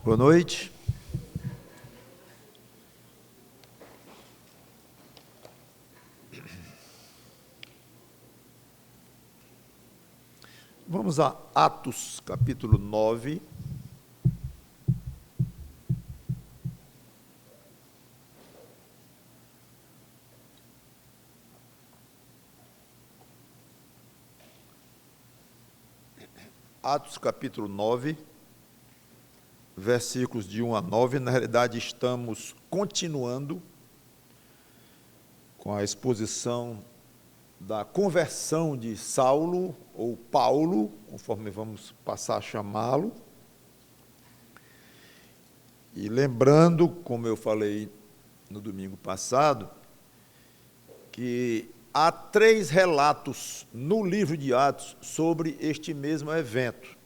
Boa noite. Vamos a Atos, capítulo 9. Atos, capítulo 9, versículos de 1 a 9. Na realidade, estamos continuando com a exposição da conversão de Saulo, ou Paulo, conforme vamos passar a chamá-lo. E lembrando, como eu falei no domingo passado, que há 3 relatos no livro de Atos sobre este mesmo evento.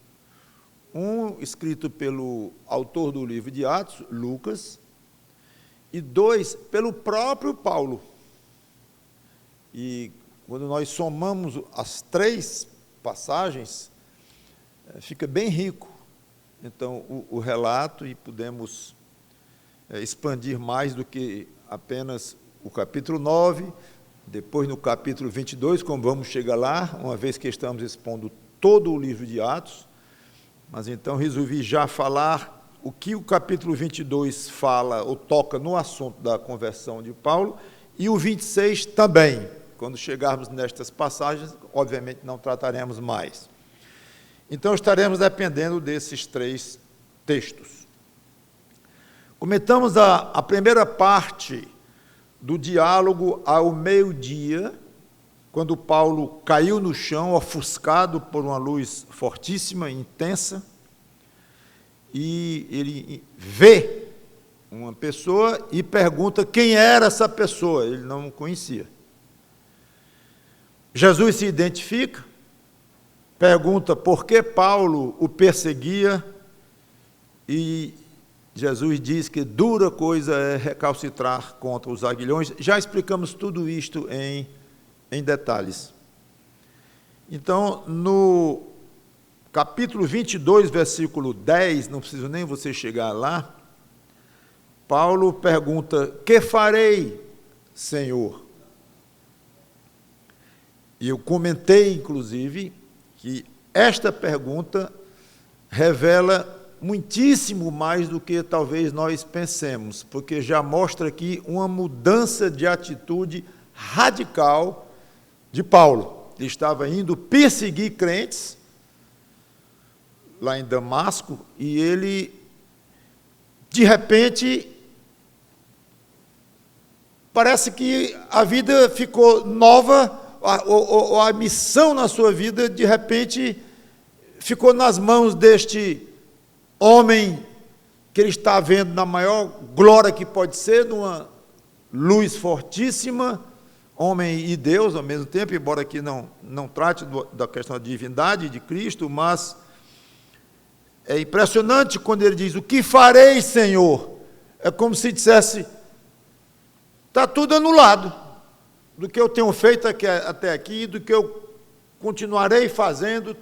Um escrito pelo autor do livro de Atos, Lucas, e 2 pelo próprio Paulo. E quando nós somamos as 3 passagens, fica bem rico, então, o relato, e podemos expandir mais do que apenas o capítulo 9, depois no capítulo 22, como vamos chegar lá, uma vez que estamos expondo todo o livro de Atos, mas então resolvi já falar o que o capítulo 22 fala, ou toca no assunto da conversão de Paulo, e o 26 também. Quando chegarmos nestas passagens, obviamente não trataremos mais. Então, estaremos dependendo desses 3 textos. Comentamos a primeira parte do diálogo ao meio-dia, quando Paulo caiu no chão, ofuscado por uma luz fortíssima, intensa, e ele vê uma pessoa e pergunta quem era essa pessoa, ele não conhecia. Jesus se identifica, pergunta por que Paulo o perseguia, e Jesus diz que dura coisa é recalcitrar contra os aguilhões. Já explicamos tudo isto em detalhes. Então, no capítulo 22, versículo 10, não preciso nem você chegar lá, Paulo pergunta: que farei, Senhor? E eu comentei, inclusive, que esta pergunta revela muitíssimo mais do que talvez nós pensemos, porque já mostra aqui uma mudança de atitude radical de Paulo. Ele estava indo perseguir crentes lá em Damasco, e ele, de repente, parece que a vida ficou nova, a missão na sua vida, de repente, ficou nas mãos deste homem que ele está vendo na maior glória que pode ser, numa luz fortíssima, homem e Deus ao mesmo tempo, embora aqui não trate da questão da divindade de Cristo, mas é impressionante quando ele diz: o que farei, Senhor? É como se dissesse: está tudo anulado. Do que eu tenho feito até aqui, do que eu continuarei fazendo,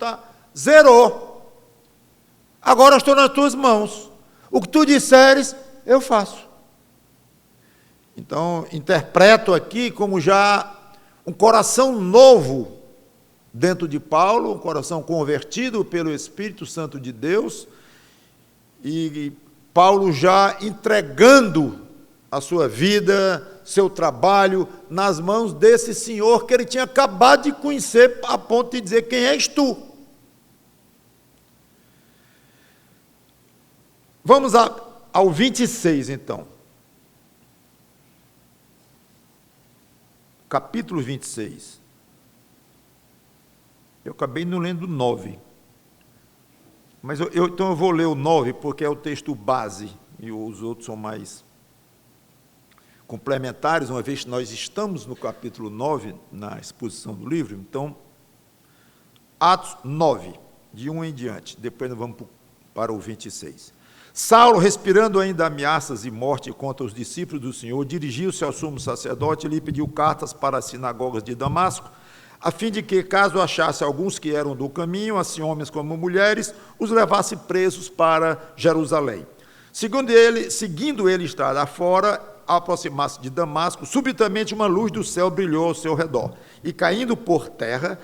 zerou. Agora eu estou nas tuas mãos. O que tu disseres, eu faço. Então, interpreto aqui como já um coração novo dentro de Paulo, um coração convertido pelo Espírito Santo de Deus, e Paulo já entregando a sua vida, seu trabalho, nas mãos desse senhor que ele tinha acabado de conhecer, a ponto de dizer: quem és tu? Vamos ao 26, então. Capítulo 26. Eu acabei não lendo o 9. Mas então eu vou ler o 9, porque é o texto base, e os outros são mais complementares, uma vez que nós estamos no capítulo 9, na exposição do livro. Então, Atos 9, de 1 em diante, depois nós vamos para o 26. Saulo, respirando ainda ameaças e morte contra os discípulos do Senhor, dirigiu-se ao sumo sacerdote e lhe pediu cartas para as sinagogas de Damasco, a fim de que, caso achasse alguns que eram do caminho, assim homens como mulheres, os levasse presos para Jerusalém. Seguindo ele estrada afora, ao aproximar-se de Damasco, subitamente uma luz do céu brilhou ao seu redor. E caindo por terra,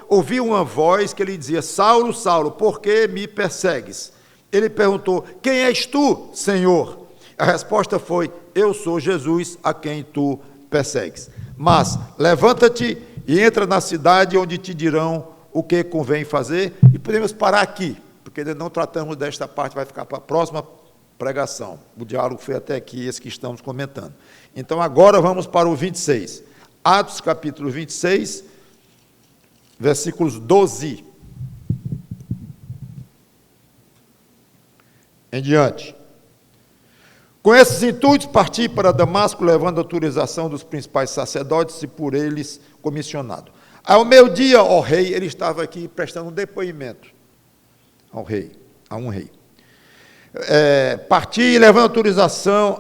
ouviu uma voz que lhe dizia: Saulo, Saulo, por que me persegues? Ele perguntou: quem és tu, Senhor? A resposta foi: eu sou Jesus, a quem tu persegues. Mas levanta-te e entra na cidade, onde te dirão o que convém fazer. E podemos parar aqui, porque ainda não tratamos desta parte, vai ficar para a próxima pregação. O diálogo foi até aqui, esse que estamos comentando. Então agora vamos para o 26. Atos capítulo 26, versículos 12 em diante. Com esses intuitos, parti para Damasco, levando a autorização dos principais sacerdotes e por eles comissionado. Ao meio-dia, ó rei, ele estava aqui prestando um depoimento ao rei, a um rei. Parti, levando autorização,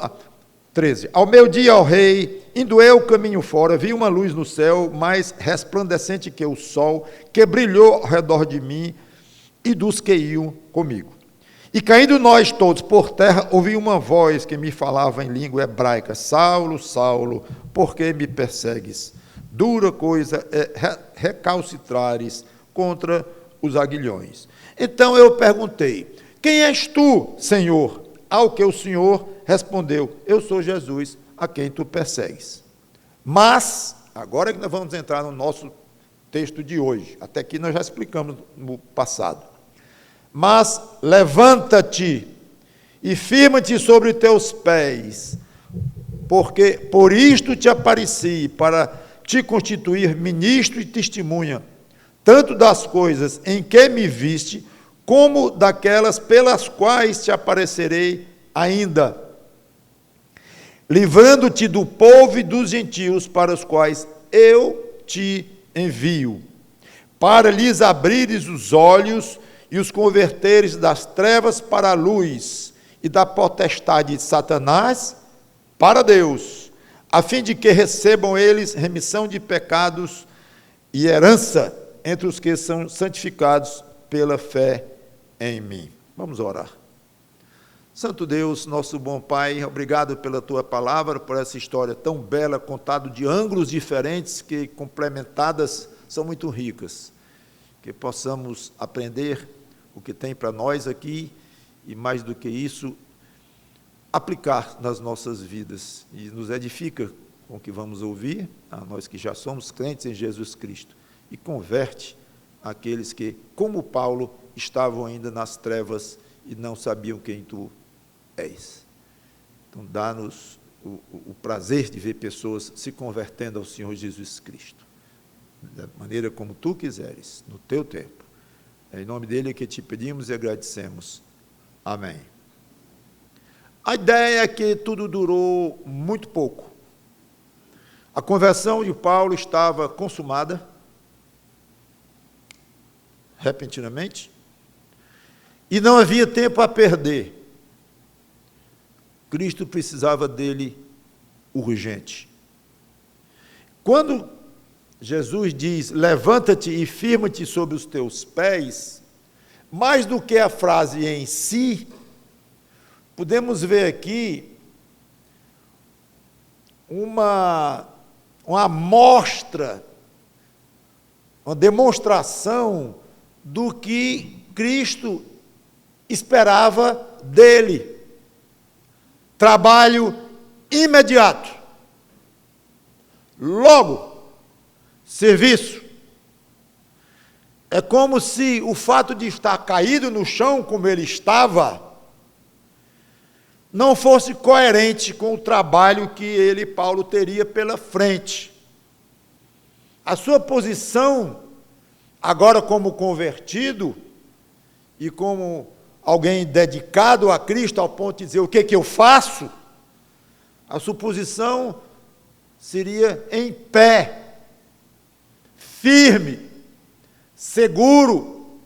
13. Ao meio-dia, ó rei, indo eu caminho fora, vi uma luz no céu, mais resplandecente que o sol, que brilhou ao redor de mim e dos que iam comigo. E caindo nós todos por terra, ouvi uma voz que me falava em língua hebraica: Saulo, Saulo, por que me persegues? Dura coisa é recalcitrares contra os aguilhões. Então eu perguntei: quem és tu, Senhor? Ao que o Senhor respondeu: eu sou Jesus, a quem tu persegues. Mas, agora é que nós vamos entrar no nosso texto de hoje. Até aqui nós já explicamos no passado. Mas levanta-te e firma-te sobre teus pés, porque por isto te apareci, para te constituir ministro e testemunha, tanto das coisas em que me viste, como daquelas pelas quais te aparecerei ainda, livrando-te do povo e dos gentios para os quais eu te envio, para lhes abrires os olhos e os converteres das trevas para a luz e da potestade de Satanás para Deus, a fim de que recebam eles remissão de pecados e herança entre os que são santificados pela fé em mim. Vamos orar. Santo Deus, nosso bom Pai, obrigado pela Tua palavra, por essa história tão bela, contada de ângulos diferentes, que complementadas são muito ricas. Que possamos aprender o que tem para nós aqui e, mais do que isso, aplicar nas nossas vidas. E nos edifica com o que vamos ouvir, a nós que já somos crentes em Jesus Cristo, e converte aqueles que, como Paulo, estavam ainda nas trevas e não sabiam quem Tu és. Então, dá-nos o prazer de ver pessoas se convertendo ao Senhor Jesus Cristo, da maneira como Tu quiseres, no Teu tempo. É em nome dele que te pedimos e agradecemos. Amém. A ideia é que tudo durou muito pouco. A conversão de Paulo estava consumada, repentinamente, e não havia tempo a perder. Cristo precisava dele urgente. Quando Jesus diz: levanta-te e firma-te sobre os teus pés, mais do que a frase em si, podemos ver aqui uma amostra, uma demonstração do que Cristo esperava dele. Trabalho imediato. Logo, serviço. É como se o fato de estar caído no chão como ele estava não fosse coerente com o trabalho que ele, Paulo, teria pela frente. A sua posição, agora como convertido e como alguém dedicado a Cristo ao ponto de dizer: o que eu faço? A sua posição seria em pé, firme, seguro,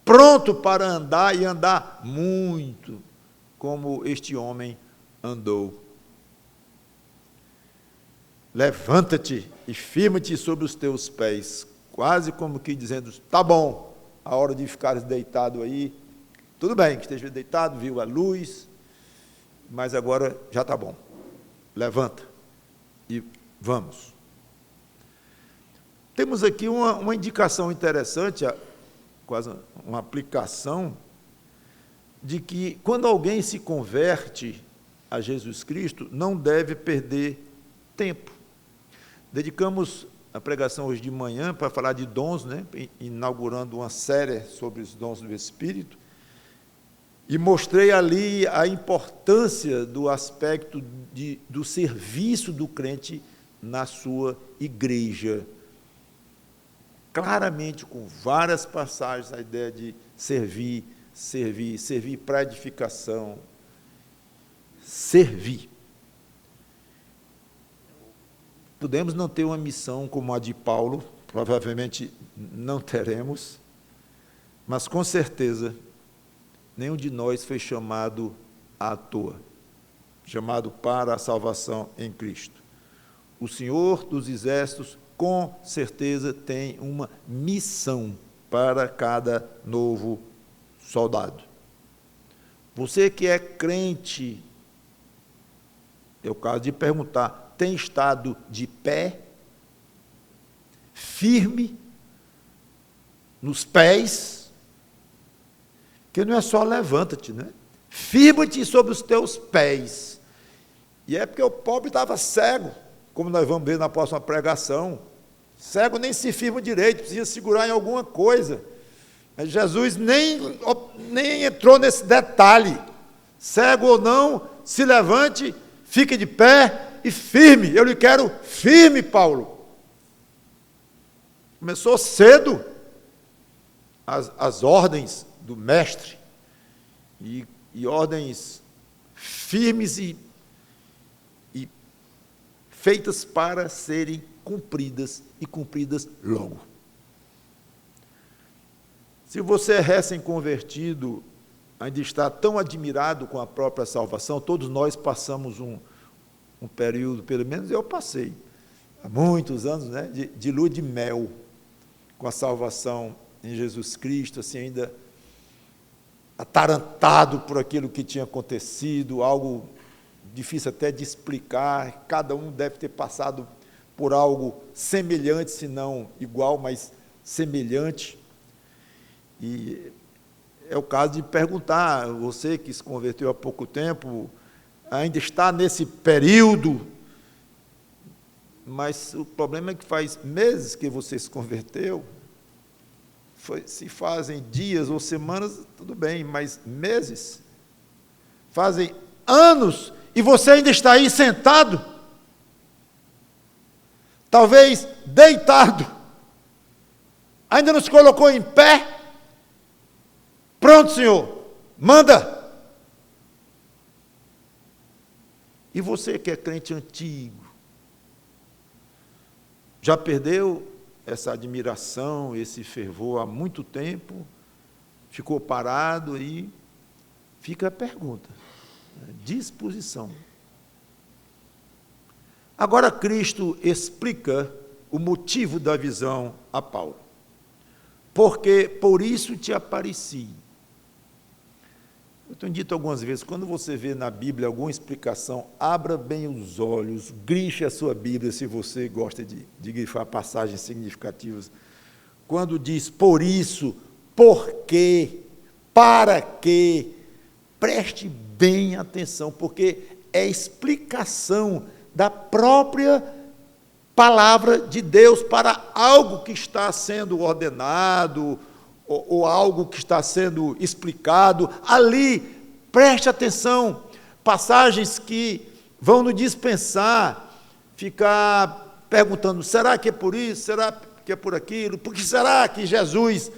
pronto para andar e andar muito, como este homem andou. Levanta-te e firma-te sobre os teus pés, quase como que dizendo: tá bom, a hora de ficares deitado aí, Tudo bem que esteja deitado, viu a luz, mas agora já está bom. Levanta e vamos. Temos aqui uma indicação interessante, quase uma aplicação, de que quando alguém se converte a Jesus Cristo, não deve perder tempo. Dedicamos a pregação hoje de manhã para falar de dons, né? Inaugurando uma série sobre os dons do Espírito, e mostrei ali a importância do aspecto do serviço do crente na sua igreja. Claramente, com várias passagens, a ideia de servir para edificação, servir. Podemos não ter uma missão como a de Paulo, provavelmente não teremos, mas com certeza nenhum de nós foi chamado à toa, chamado para a salvação em Cristo. O Senhor dos Exércitos, com certeza, tem uma missão para cada novo soldado. Você que é crente, é o caso de perguntar, tem estado de pé, firme, nos pés? Que não é só levanta-te, né? Firma-te sobre os teus pés. E é porque o pobre estava cego, como nós vamos ver na próxima pregação. Cego nem se firma direito, precisa segurar em alguma coisa. Mas Jesus nem entrou nesse detalhe. Cego ou não, se levante, fique de pé e firme. Eu lhe quero firme, Paulo. Começou cedo as ordens do mestre, e ordens firmes e feitas para serem cumpridas, e cumpridas logo. Se você é recém-convertido, ainda está tão admirado com a própria salvação, todos nós passamos um período, pelo menos eu passei, há muitos anos, né, de lua de mel, com a salvação em Jesus Cristo, assim, ainda atarantado por aquilo que tinha acontecido, algo difícil até de explicar. Cada um deve ter passado por algo semelhante, se não igual, mas semelhante. E é o caso de perguntar, você que se converteu há pouco tempo, ainda está nesse período, mas o problema é que faz meses que você se converteu. Se fazem dias ou semanas, tudo bem, mas meses, fazem anos, e você ainda está aí sentado, talvez deitado, ainda não se colocou em pé. Pronto, Senhor, manda. E você que é crente antigo, já perdeu essa admiração, esse fervor há muito tempo, ficou parado, e fica a pergunta, disposição. Agora Cristo explica o motivo da visão a Paulo. Porque por isso te apareci. Eu tenho dito algumas vezes, quando você vê na Bíblia alguma explicação, abra bem os olhos, grife a sua Bíblia, se você gosta de grifar passagens significativas. Quando diz por isso, por quê, para quê, preste bem atenção, porque é explicação da própria palavra de Deus para algo que está sendo ordenado, ou algo que está sendo explicado ali. Preste atenção, passagens que vão nos dispensar ficar perguntando, será que é por isso, será que é por aquilo, por que será que Jesus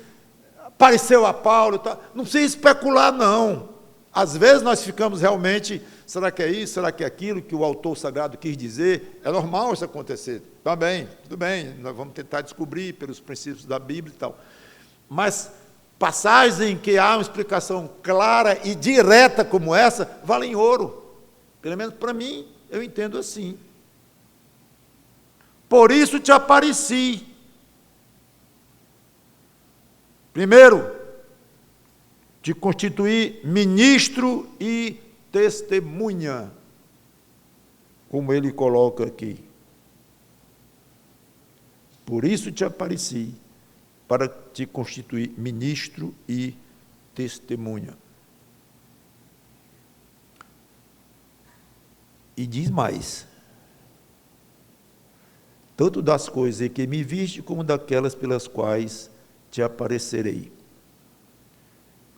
apareceu a Paulo? Não precisa especular, não. Às vezes nós ficamos realmente, será que é isso, será que é aquilo que o autor sagrado quis dizer? É normal isso acontecer, tá bem, tudo bem, nós vamos tentar descobrir pelos princípios da Bíblia e tal. Mas passagens em que há uma explicação clara e direta como essa, valem ouro. Pelo menos para mim, eu entendo assim. Por isso te apareci. Primeiro, te constituir ministro e testemunha, como ele coloca aqui. Por isso te apareci, para te constituir ministro e testemunha. E diz mais: tanto das coisas que me viste, como daquelas pelas quais te aparecerei,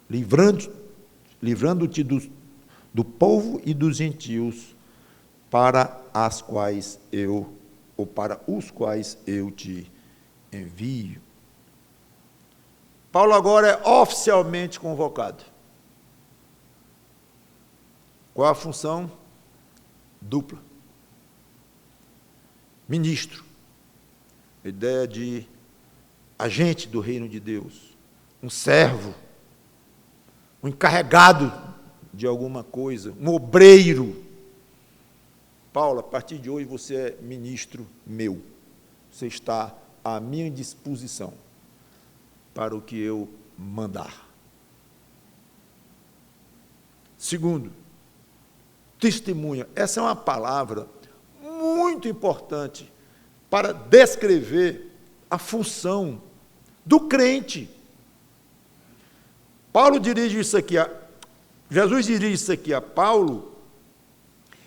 livrando-te do povo e dos gentios, para os quais eu te envio. Paulo agora é oficialmente convocado. Qual a função? Dupla. Ministro. A ideia de agente do reino de Deus. Um servo. Um encarregado de alguma coisa. Um obreiro. Paulo, a partir de hoje você é ministro meu. Você está à minha disposição para o que eu mandar. Segundo, testemunha. Essa é uma palavra muito importante para descrever a função do crente. Jesus dirige isso aqui a Paulo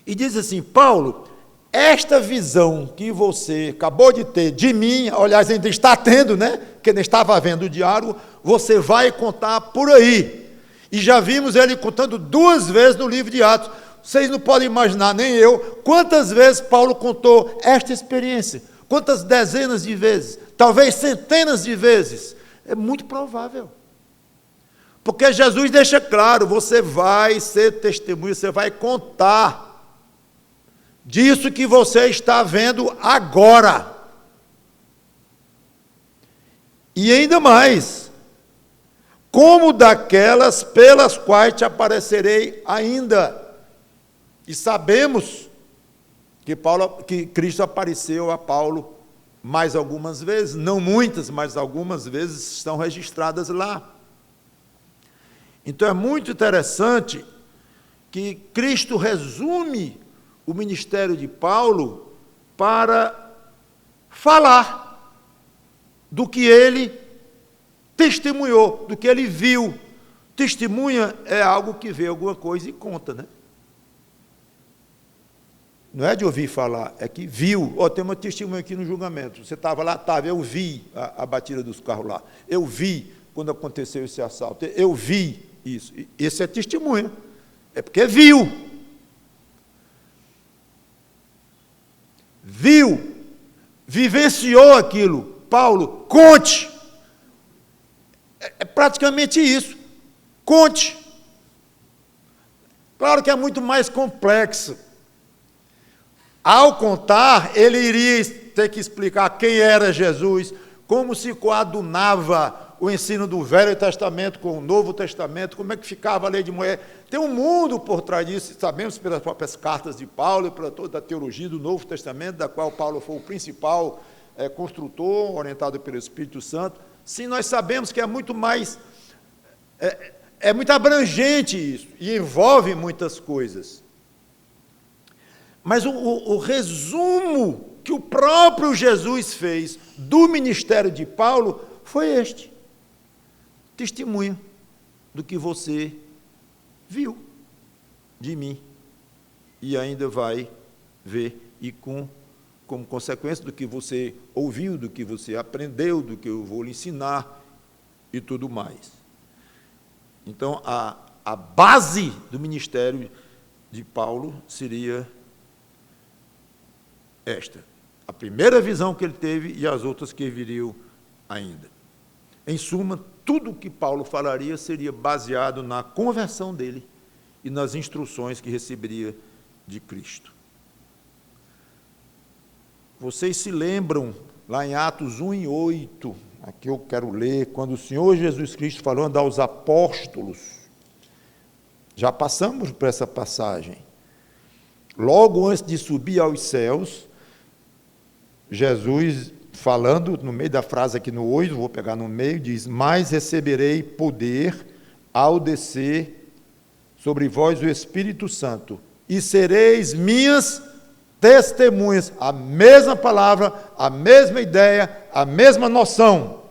e diz assim: Paulo, esta visão que você acabou de ter de mim, aliás, ainda está tendo, né? Que ainda estava vendo o diálogo, você vai contar por aí. E já vimos ele contando 2 vezes no livro de Atos. Vocês não podem imaginar, nem eu, quantas vezes Paulo contou esta experiência. Quantas dezenas de vezes, talvez centenas de vezes. É muito provável. Porque Jesus deixa claro, você vai ser testemunha, você vai contar disso que você está vendo agora. E ainda mais, como daquelas pelas quais te aparecerei ainda. E sabemos que Cristo apareceu a Paulo mais algumas vezes, não muitas, mas algumas vezes estão registradas lá. Então é muito interessante que Cristo resume o ministério de Paulo para falar do que ele testemunhou, do que ele viu. Testemunha é algo que vê alguma coisa e conta, né? Não é de ouvir falar, é que viu. Tem uma testemunha aqui no julgamento. Você estava lá? Estava, eu vi a batida dos carros lá. Eu vi quando aconteceu esse assalto. Eu vi isso. Esse é testemunha. É porque viu. Viu. Vivenciou aquilo. Paulo, conte. É praticamente isso. Conte. Claro que é muito mais complexo. Ao contar, ele iria ter que explicar quem era Jesus, como se coadunava o ensino do Velho Testamento com o Novo Testamento, como é que ficava a lei de Moisés. Tem um mundo por trás disso, sabemos pelas próprias cartas de Paulo e pela toda a teologia do Novo Testamento, da qual Paulo foi o principal construtor, orientado pelo Espírito Santo. Sim, nós sabemos que é muito mais, é muito abrangente isso, e envolve muitas coisas. Mas o resumo que o próprio Jesus fez do ministério de Paulo foi este: testemunha do que você viu de mim e ainda vai ver, e como consequência do que você ouviu, do que você aprendeu, do que eu vou lhe ensinar e tudo mais. Então, a base do ministério de Paulo seria esta, a primeira visão que ele teve e as outras que viriam ainda. Em suma, tudo o que Paulo falaria seria baseado na conversão dele e nas instruções que receberia de Cristo. Vocês se lembram, lá em Atos 1:8, aqui eu quero ler, quando o Senhor Jesus Cristo falando aos apóstolos, já passamos por essa passagem, logo antes de subir aos céus, Jesus, falando no meio da frase aqui no 8, vou pegar no meio, diz: mas receberei poder ao descer sobre vós o Espírito Santo, e sereis minhas testemunhas. A mesma palavra, a mesma ideia, a mesma noção.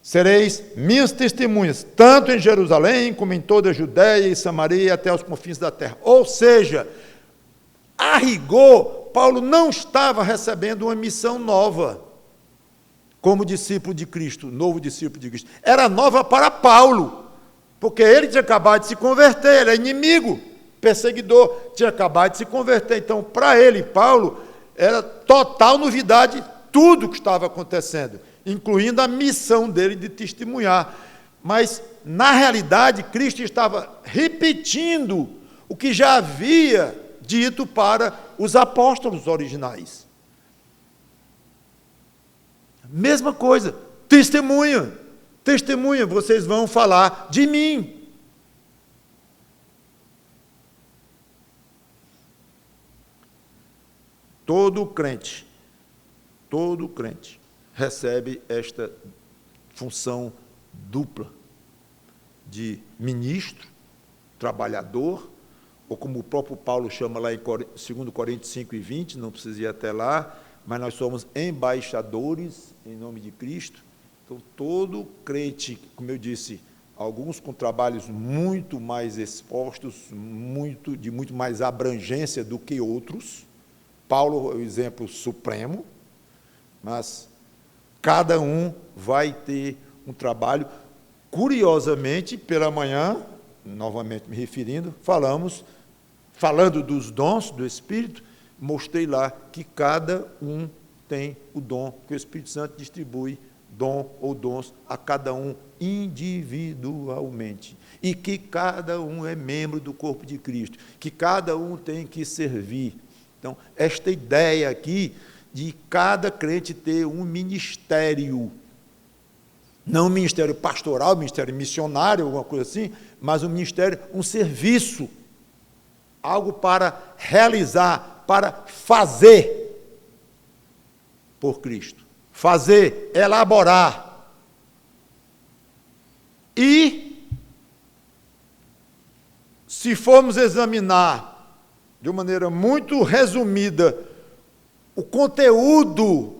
Sereis minhas testemunhas, tanto em Jerusalém, como em toda a Judéia e Samaria, até os confins da terra. Ou seja, a rigor, Paulo não estava recebendo uma missão nova, como discípulo de Cristo, novo discípulo de Cristo. Era nova para Paulo, porque ele tinha acabado de se converter, ele é inimigo, perseguidor, tinha acabado de se converter. Então, para ele, Paulo, era total novidade tudo o que estava acontecendo, incluindo a missão dele de testemunhar. Mas, na realidade, Cristo estava repetindo o que já havia dito para os apóstolos originais. Mesma coisa, testemunha, vocês vão falar de mim. Todo crente recebe esta função dupla de ministro, trabalhador, ou como o próprio Paulo chama lá em 2 Coríntios 5:20, não precisa ir até lá, mas nós somos embaixadores em nome de Cristo. Então, todo crente, como eu disse, alguns com trabalhos muito mais expostos, de muito mais abrangência do que outros. Paulo é o exemplo supremo, mas cada um vai ter um trabalho. Curiosamente, pela manhã, novamente me referindo, falando dos dons do Espírito, mostrei lá que cada um tem o dom, que o Espírito Santo distribui dom ou dons a cada um individualmente, e que cada um é membro do corpo de Cristo, que cada um tem que servir. Então, esta ideia aqui de cada crente ter um ministério, não um ministério pastoral, um ministério missionário, alguma coisa assim, mas um ministério, um serviço, algo para realizar, para fazer por Cristo, fazer, elaborar. E, se formos examinar de uma maneira muito resumida o conteúdo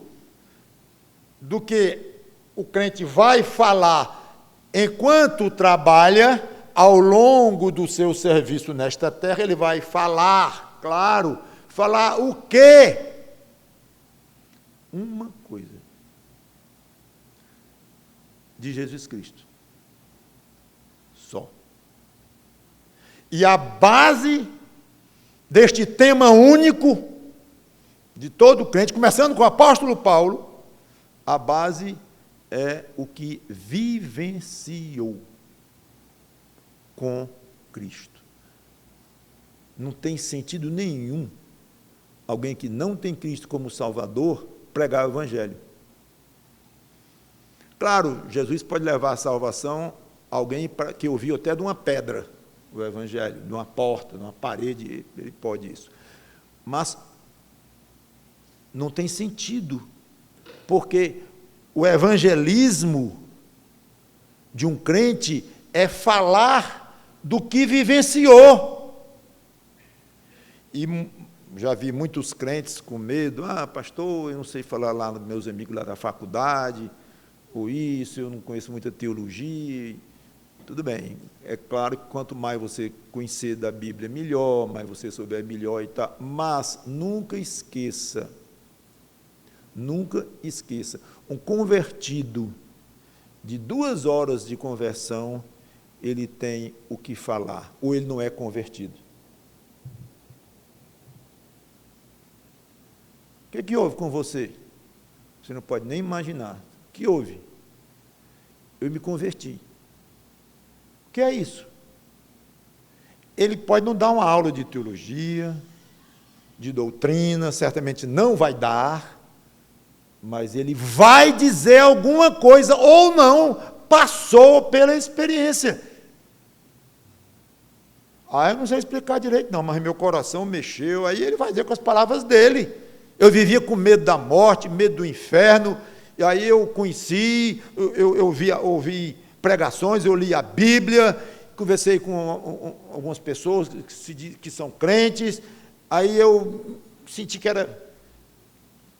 do que o crente vai falar enquanto trabalha, ao longo do seu serviço nesta terra, ele vai falar, claro, falar o quê? Uma coisa, de Jesus Cristo, só. E a base deste tema único de todo crente, começando com o apóstolo Paulo, a base é o que vivenciou com Cristo. Não tem sentido nenhum alguém que não tem Cristo como Salvador pregar o Evangelho. Claro, Jesus pode levar a salvação a alguém que ouviu até de uma pedra o Evangelho, de uma porta, de uma parede, ele pode isso. Mas não tem sentido, porque o evangelismo de um crente é falar do que vivenciou. E já vi muitos crentes com medo, pastor, eu não sei falar lá dos meus amigos lá da faculdade, ou isso, eu não conheço muita teologia. Tudo bem, é claro que quanto mais você conhecer da Bíblia, melhor, mais você souber, melhor e tal, mas nunca esqueça, um convertido de 2 horas de conversão, ele tem o que falar, ou ele não é convertido. O que houve com você? Você não pode nem imaginar. O que houve? Eu me converti. O que é isso? Ele pode não dar uma aula de teologia, de doutrina, certamente não vai dar, mas ele vai dizer alguma coisa, ou não, passou pela experiência. Eu não sei explicar direito não, mas meu coração mexeu, aí ele vai dizer com as palavras dele. Eu vivia com medo da morte, medo do inferno, e aí eu conheci, eu ouvi pregações, eu li a Bíblia, conversei com algumas pessoas que são crentes, aí eu senti que era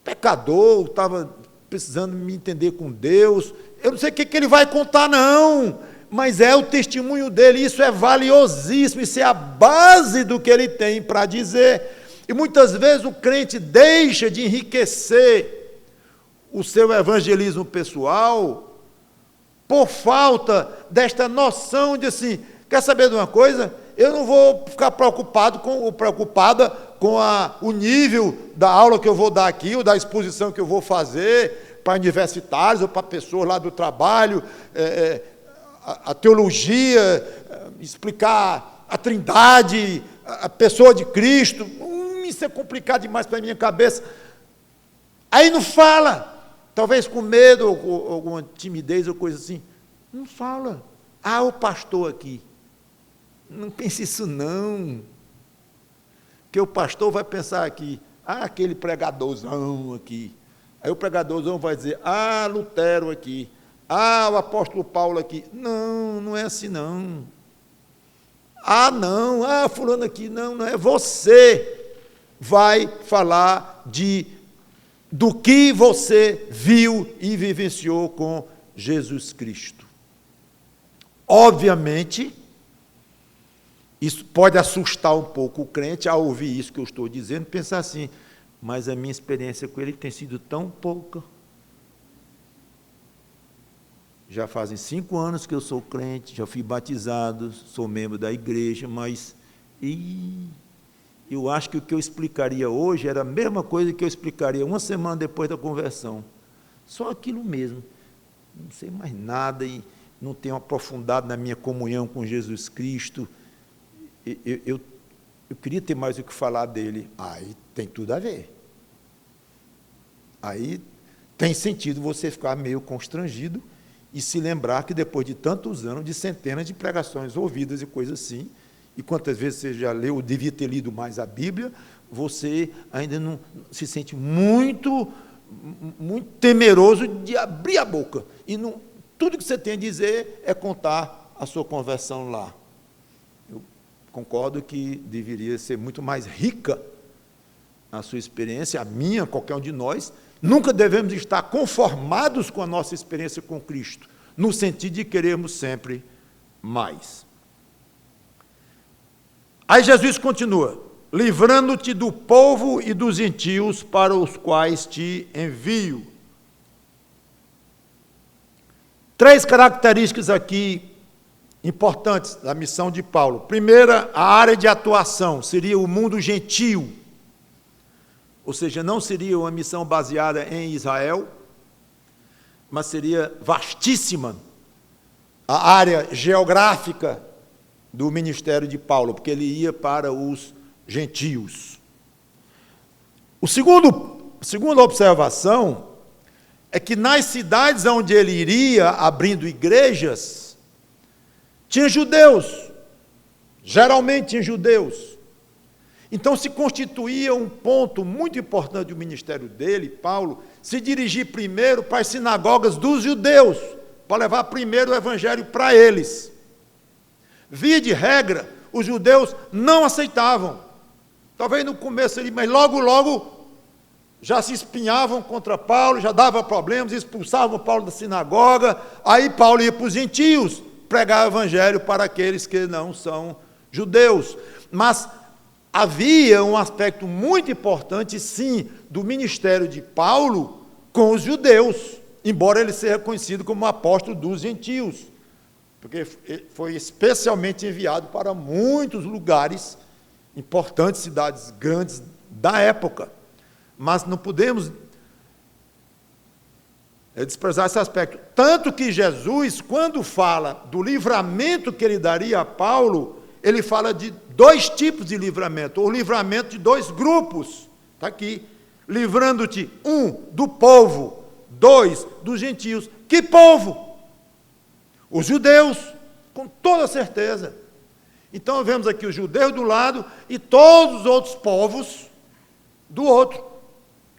pecador, estava precisando me entender com Deus. Eu não sei o que ele vai contar, não, mas é o testemunho dele, isso é valiosíssimo, isso é a base do que ele tem para dizer. E muitas vezes o crente deixa de enriquecer o seu evangelismo pessoal por falta desta noção de assim, quer saber de uma coisa? Eu não vou ficar preocupada com o nível da aula que eu vou dar aqui, ou da exposição que eu vou fazer para universitários ou para pessoas lá do trabalho, a teologia, explicar a Trindade, a pessoa de Cristo. Isso é complicado demais para a minha cabeça. Aí não fala. Talvez com medo, ou alguma timidez, ou coisa assim. Não fala. O pastor aqui. Não pense isso, não. Porque o pastor vai pensar aqui, aquele pregadorzão aqui. Aí o pregadorzão vai dizer, Lutero aqui. O apóstolo Paulo aqui. Não, não é assim, não. Não, fulano aqui. Não é. Você vai falar do que você viu e vivenciou com Jesus Cristo. Obviamente, isso pode assustar um pouco o crente ao ouvir isso que eu estou dizendo, pensar assim, mas a minha experiência com ele tem sido tão pouca. Já fazem 5 anos que eu sou crente, já fui batizado, sou membro da igreja, mas eu acho que o que eu explicaria hoje era a mesma coisa que eu explicaria uma semana depois da conversão. Só aquilo mesmo. Não sei mais nada e não tenho aprofundado na minha comunhão com Jesus Cristo. Eu queria ter mais o que falar dele. Aí tem tudo a ver. Aí tem sentido você ficar meio constrangido e se lembrar que depois de tantos anos, de centenas de pregações ouvidas e coisas assim, e quantas vezes você já leu, ou devia ter lido mais a Bíblia, você ainda não se sente muito temeroso de abrir a boca. E tudo que você tem a dizer é contar a sua conversão lá. Eu concordo que deveria ser muito mais rica a sua experiência, a minha, qualquer um de nós. Nunca devemos estar conformados com a nossa experiência com Cristo, no sentido de querermos sempre mais. Aí Jesus continua, livrando-te do povo e dos gentios para os quais te envio. 3 características aqui importantes da missão de Paulo. Primeira, a área de atuação seria o mundo gentio, ou seja, não seria uma missão baseada em Israel, mas seria vastíssima a área geográfica do ministério de Paulo, porque ele ia para os gentios. A segunda observação é que nas cidades onde ele iria, abrindo igrejas, tinha judeus, geralmente tinha judeus. Então se constituía um ponto muito importante do ministério dele, Paulo, se dirigir primeiro para as sinagogas dos judeus, para levar primeiro o evangelho para eles. Via de regra, os judeus não aceitavam. Talvez no começo ali, mas logo já se espinhavam contra Paulo, já dava problemas, expulsavam Paulo da sinagoga. Aí Paulo ia para os gentios pregar o evangelho para aqueles que não são judeus. Mas havia um aspecto muito importante, sim, do ministério de Paulo com os judeus, embora ele seja reconhecido como apóstolo dos gentios, porque foi especialmente enviado para muitos lugares, importantes cidades grandes da época. Mas não podemos desprezar esse aspecto. Tanto que Jesus, quando fala do livramento que ele daria a Paulo, ele fala de 2 tipos de livramento, ou livramento de 2 grupos. Está aqui. Livrando-te, 1, do povo, 2, dos gentios. Que povo? Os judeus, com toda certeza. Então, vemos aqui os judeus do lado e todos os outros povos do outro.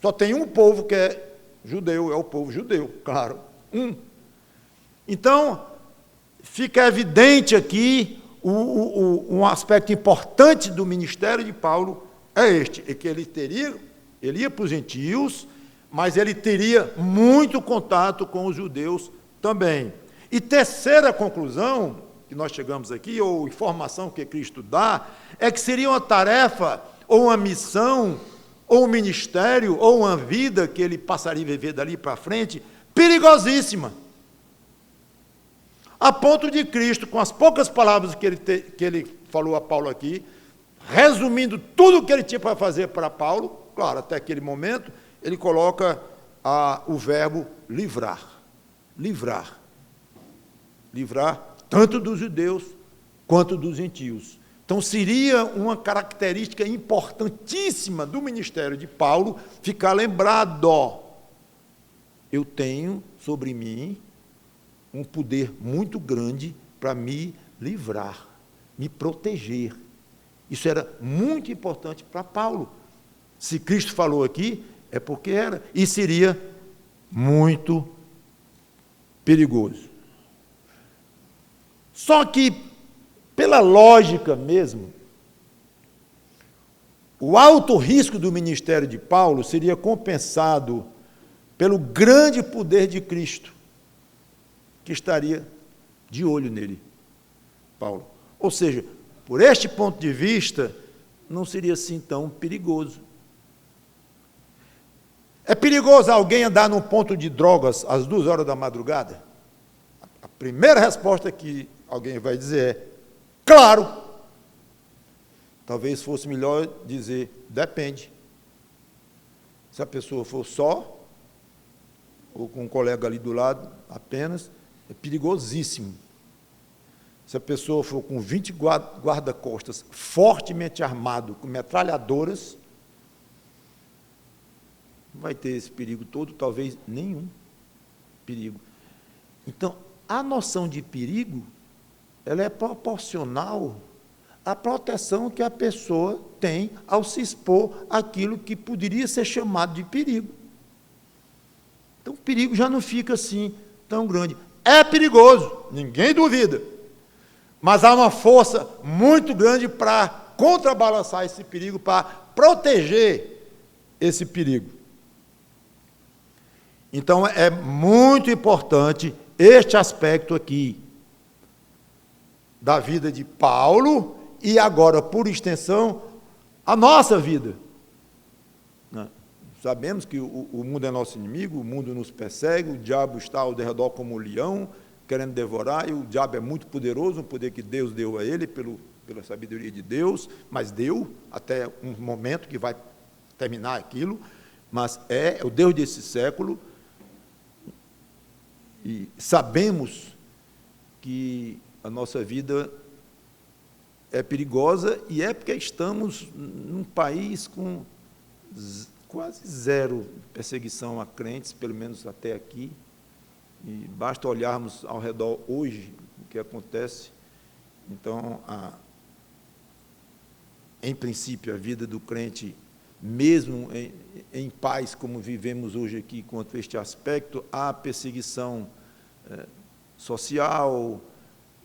Só tem um povo que é judeu, é o povo judeu, claro. Então, fica evidente aqui um aspecto importante do ministério de Paulo é este, é que ele ia para os gentios, mas ele teria muito contato com os judeus também. E terceira conclusão, que nós chegamos aqui, ou informação que Cristo dá, é que seria uma tarefa, ou uma missão, ou um ministério, ou uma vida que ele passaria a viver dali para frente, perigosíssima. A ponto de Cristo, com as poucas palavras que ele falou a Paulo aqui, resumindo tudo o que ele tinha para fazer para Paulo, claro, até aquele momento, ele coloca o verbo livrar. Livrar. Livrar tanto dos judeus quanto dos gentios. Então, seria uma característica importantíssima do ministério de Paulo ficar lembrado: eu tenho sobre mim um poder muito grande para me livrar, me proteger. Isso era muito importante para Paulo. Se Cristo falou aqui, é porque era, e seria muito perigoso. Só que, pela lógica mesmo, o alto risco do ministério de Paulo seria compensado pelo grande poder de Cristo, que estaria de olho nele, Paulo. Ou seja, por este ponto de vista, não seria assim tão perigoso. É perigoso alguém andar num ponto de drogas às 2 horas da madrugada? A primeira resposta que alguém vai dizer é: claro. Talvez fosse melhor dizer: depende. Se a pessoa for só, ou com um colega ali do lado apenas, é perigosíssimo. Se a pessoa for com 20 guarda-costas fortemente armado, com metralhadoras, não vai ter esse perigo todo, talvez nenhum perigo. Então, a noção de perigo, ela é proporcional à proteção que a pessoa tem ao se expor àquilo que poderia ser chamado de perigo. Então, o perigo já não fica assim tão grande. É perigoso, ninguém duvida, mas há uma força muito grande para contrabalançar esse perigo, para proteger esse perigo. Então, é muito importante este aspecto aqui da vida de Paulo e agora, por extensão, a nossa vida. Sabemos que o mundo é nosso inimigo, o mundo nos persegue, o diabo está ao redor como um leão, querendo devorar, e o diabo é muito poderoso, um poder que Deus deu a ele pela sabedoria de Deus, mas deu até um momento que vai terminar aquilo, mas é o Deus desse século, e sabemos que a nossa vida é perigosa, e é porque estamos num país com quase zero perseguição a crentes, pelo menos até aqui, e basta olharmos ao redor hoje o que acontece. Então, em princípio, a vida do crente, mesmo em paz, como vivemos hoje aqui, quanto a este aspecto, há perseguição social,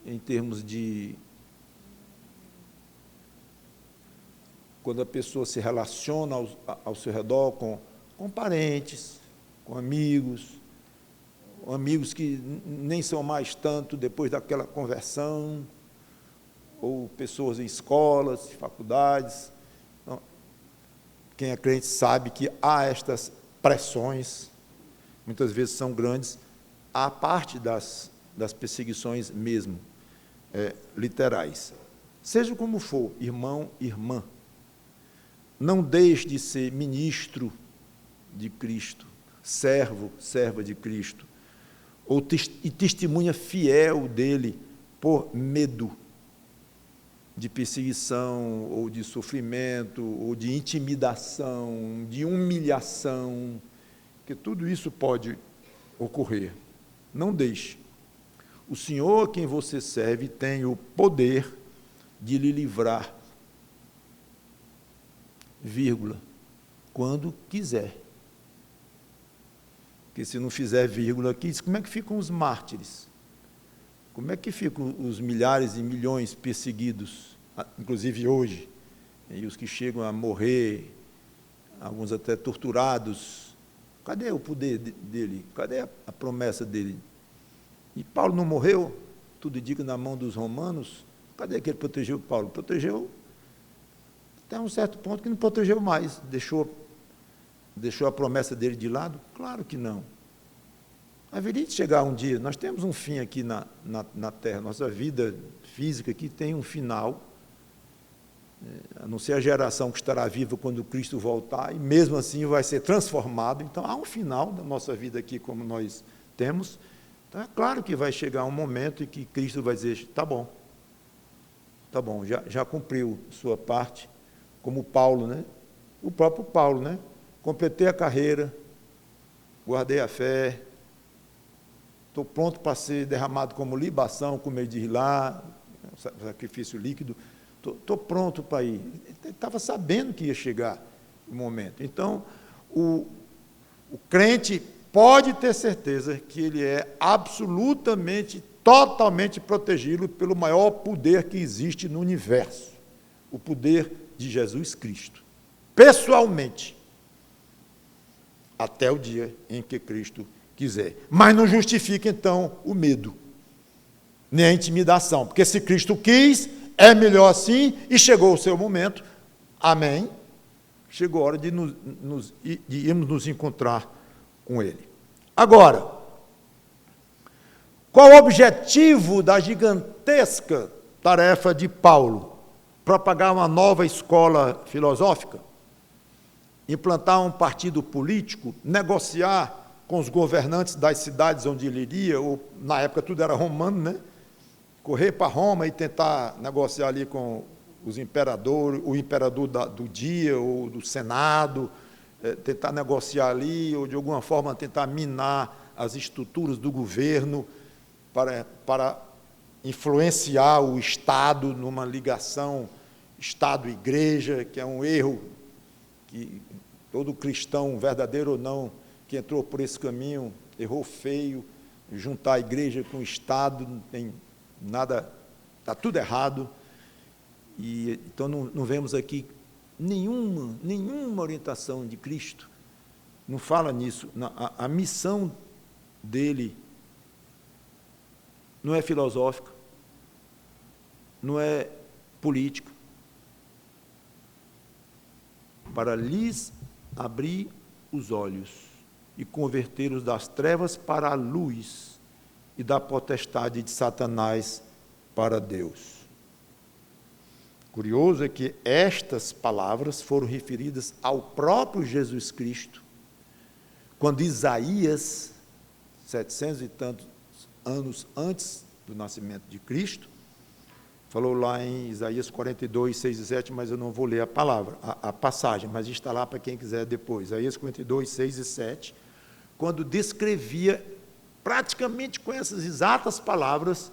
em termos de quando a pessoa se relaciona ao seu redor com parentes, com amigos que nem são mais tanto depois daquela conversão, ou pessoas em escolas, faculdades. Então, quem é crente sabe que há estas pressões, muitas vezes são grandes, à parte das perseguições mesmo, literais. Seja como for, irmão, irmã, não deixe de ser ministro de Cristo, servo, serva de Cristo, e testemunha fiel dele por medo de perseguição, ou de sofrimento, ou de intimidação, de humilhação, que tudo isso pode ocorrer. Não deixe. O Senhor a quem você serve tem o poder de lhe livrar, vírgula, quando quiser. Porque se não fizer vírgula aqui, diz, como é que ficam os mártires? Como é que ficam os milhares e milhões perseguidos, inclusive hoje, e os que chegam a morrer, alguns até torturados? Cadê o poder dele? Cadê a promessa dele? E Paulo não morreu? Tudo indica na mão dos romanos. Cadê que ele protegeu Paulo? Protegeu até um certo ponto que não protegeu mais. Deixou a promessa dele de lado? Claro que não. Haveria de chegar um dia, nós temos um fim aqui na Terra, nossa vida física aqui tem um final, a não ser a geração que estará viva quando Cristo voltar, e mesmo assim vai ser transformado. Então há um final da nossa vida aqui como nós temos. Então é claro que vai chegar um momento em que Cristo vai dizer, tá bom, já cumpriu sua parte, como Paulo, né? O próprio Paulo, né? Completei a carreira, guardei a fé, estou pronto para ser derramado como libação, como ele diz lá, sacrifício líquido, estou pronto para ir. Ele estava sabendo que ia chegar o momento. Então, o crente pode ter certeza que ele é absolutamente, totalmente protegido pelo maior poder que existe no universo, o poder de Jesus Cristo, pessoalmente, até o dia em que Cristo quiser. Mas não justifica, então, o medo, nem a intimidação, porque se Cristo quis, é melhor assim, e chegou o seu momento, amém, chegou a hora de irmos nos encontrar com Ele. Agora, qual o objetivo da gigantesca tarefa de Paulo? Propagar uma nova escola filosófica? Implantar um partido político? Negociar com os governantes das cidades onde ele iria, ou na época tudo era romano, né? Correr para Roma e tentar negociar ali com os imperadores, o imperador do dia, ou do Senado, tentar negociar ali, ou de alguma forma tentar minar as estruturas do governo para influenciar o Estado numa ligação Estado-Igreja, que é um erro que todo cristão, verdadeiro ou não, que entrou por esse caminho, errou feio. Juntar a igreja com o Estado, não tem nada, está tudo errado. E então não vemos aqui nenhuma orientação de Cristo, não fala nisso. A missão dele não é filosófica, não é política, para lhes abrir os olhos e convertê-los das trevas para a luz e da potestade de Satanás para Deus. Curioso é que estas palavras foram referidas ao próprio Jesus Cristo, quando Isaías, 700 e tantos anos antes do nascimento de Cristo, falou lá em Isaías 42, 6 e 7, mas eu não vou ler a passagem, mas está lá para quem quiser depois. Isaías 42, 6 e 7, quando descrevia, praticamente com essas exatas palavras,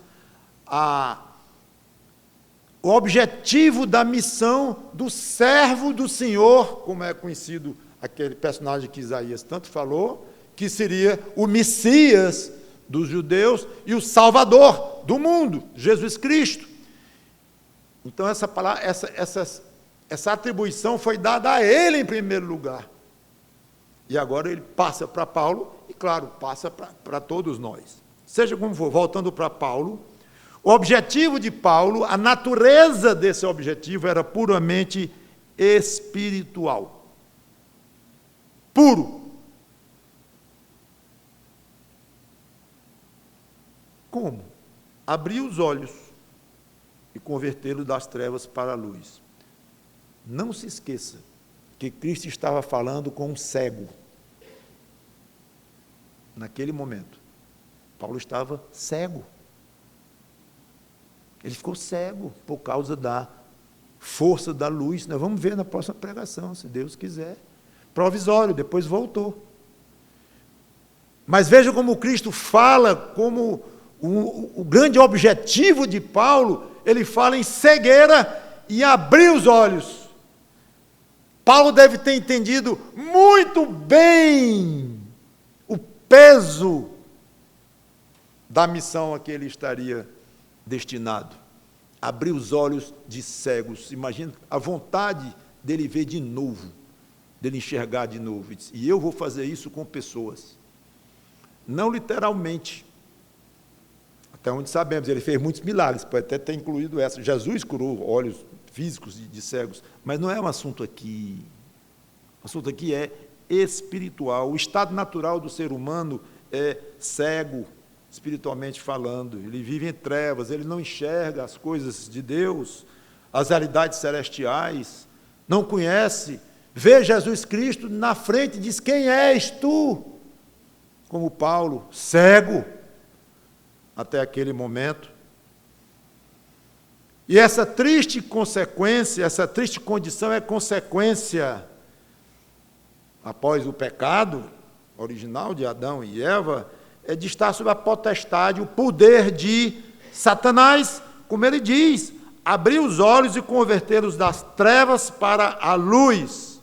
o objetivo da missão do servo do Senhor, como é conhecido aquele personagem que Isaías tanto falou, que seria o Messias dos judeus e o Salvador do mundo, Jesus Cristo. Então essa atribuição foi dada a ele em primeiro lugar. E agora ele passa para Paulo, e claro, passa para todos nós. Seja como for, voltando para Paulo, o objetivo de Paulo, a natureza desse objetivo era puramente espiritual. Puro. Como? Abrir os olhos e convertê-lo das trevas para a luz. Não se esqueça que Cristo estava falando com um cego. Naquele momento, Paulo estava cego. Ele ficou cego por causa da força da luz. Nós vamos ver na próxima pregação, se Deus quiser. Provisório, depois voltou. Mas veja como Cristo fala, como o grande objetivo de Paulo, ele fala em cegueira e abrir os olhos. Paulo deve ter entendido muito bem o peso da missão a que ele estaria destinado. Abrir os olhos de cegos. Imagina a vontade dele ver de novo, dele enxergar de novo. E eu vou fazer isso com pessoas. Não literalmente. Até onde sabemos, ele fez muitos milagres, pode até ter incluído essa. Jesus curou olhos físicos de cegos, mas não é um assunto aqui. O assunto aqui é espiritual. O estado natural do ser humano é cego, espiritualmente falando. Ele vive em trevas, ele não enxerga as coisas de Deus, as realidades celestiais, não conhece, vê Jesus Cristo na frente e diz: quem és tu? Como Paulo, cego, até aquele momento. E essa triste consequência, essa triste condição é consequência, após o pecado original de Adão e Eva, é de estar sob a potestade, o poder de Satanás, como ele diz, abrir os olhos e convertê-los das trevas para a luz.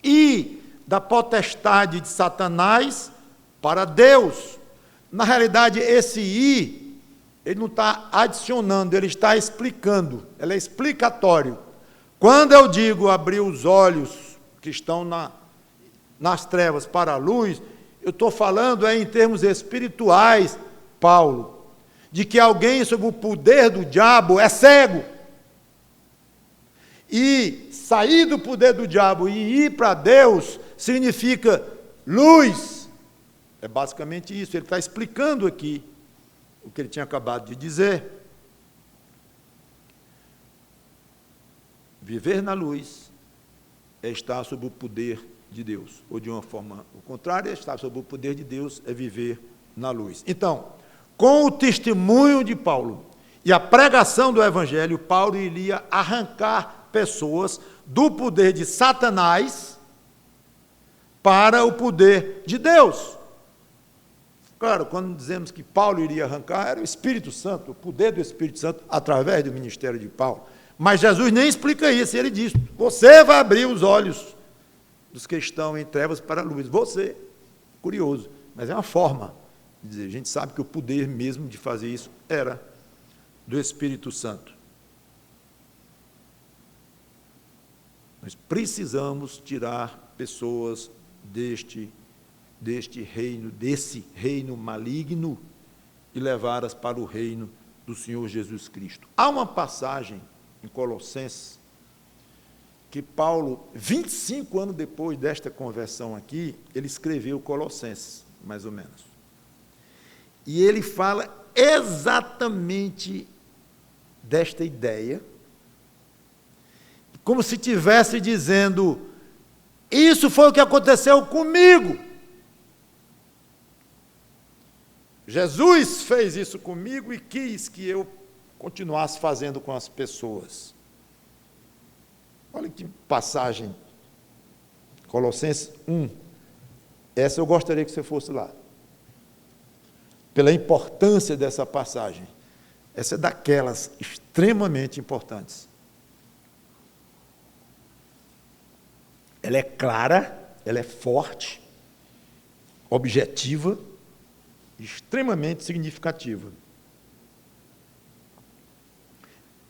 E da potestade de Satanás para Deus. Na realidade, esse "e", ele não está adicionando, ele está explicando, ele é explicatório. Quando eu digo abrir os olhos que estão nas trevas para a luz, eu estou falando em termos espirituais, Paulo, de que alguém sob o poder do diabo é cego. E sair do poder do diabo e ir para Deus significa luz. É basicamente isso. Ele está explicando aqui o que ele tinha acabado de dizer. Viver na luz é estar sob o poder de Deus, ou de uma forma o contrário, estar sob o poder de Deus é viver na luz. Então, com o testemunho de Paulo e a pregação do Evangelho, Paulo iria arrancar pessoas do poder de Satanás para o poder de Deus. Claro, quando dizemos que Paulo iria arrancar, era o Espírito Santo, o poder do Espírito Santo através do ministério de Paulo. Mas Jesus nem explica isso, ele diz: você vai abrir os olhos dos que estão em trevas para a luz. Você, curioso, mas é uma forma de dizer. A gente sabe que o poder mesmo de fazer isso era do Espírito Santo. Nós precisamos tirar pessoas desse reino maligno e levá-las para o reino do Senhor Jesus Cristo. Há uma passagem em Colossenses que Paulo, 25 anos depois desta conversão aqui, ele escreveu Colossenses, mais ou menos. E ele fala exatamente desta ideia, como se estivesse dizendo: isso foi o que aconteceu comigo. Jesus fez isso comigo e quis que eu continuasse fazendo com as pessoas. Olha que passagem, Colossenses 1. Essa eu gostaria que você fosse lá, pela importância dessa passagem. Essa é daquelas extremamente importantes. Ela é clara, ela é forte, objetiva, extremamente significativa.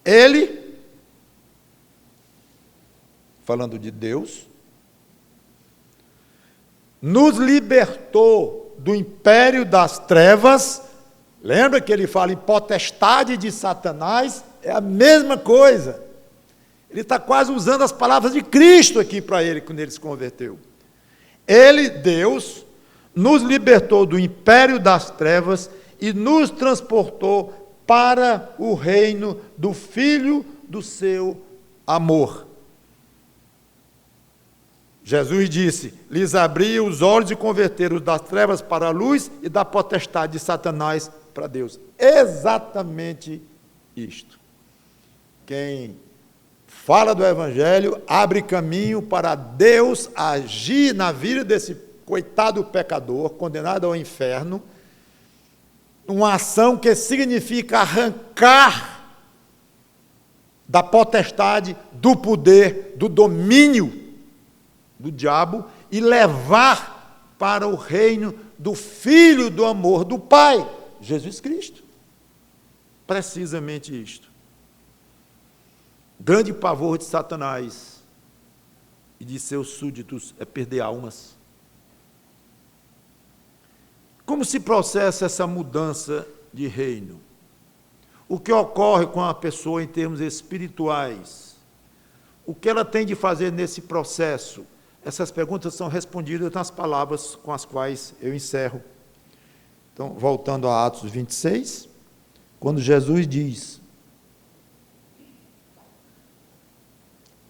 Ele, falando de Deus, nos libertou do império das trevas. Lembra que ele fala em potestade de Satanás? É a mesma coisa. Ele está quase usando as palavras de Cristo aqui para ele, quando ele se converteu. Ele, Deus, nos libertou do império das trevas e nos transportou para o reino do Filho do seu amor. Jesus disse: lhes abri os olhos e converteram das trevas para a luz e da potestade de Satanás para Deus. Exatamente isto. Quem fala do Evangelho abre caminho para Deus agir na vida desse coitado pecador, condenado ao inferno, uma ação que significa arrancar da potestade, do poder, do domínio do diabo e levar para o reino do Filho do amor do Pai, Jesus Cristo. Precisamente isto. Grande pavor de Satanás e de seus súditos é perder almas. Como se processa essa mudança de reino? O que ocorre com a pessoa em termos espirituais? O que ela tem de fazer nesse processo? Essas perguntas são respondidas nas palavras com as quais eu encerro. Então, voltando a Atos 26, quando Jesus diz,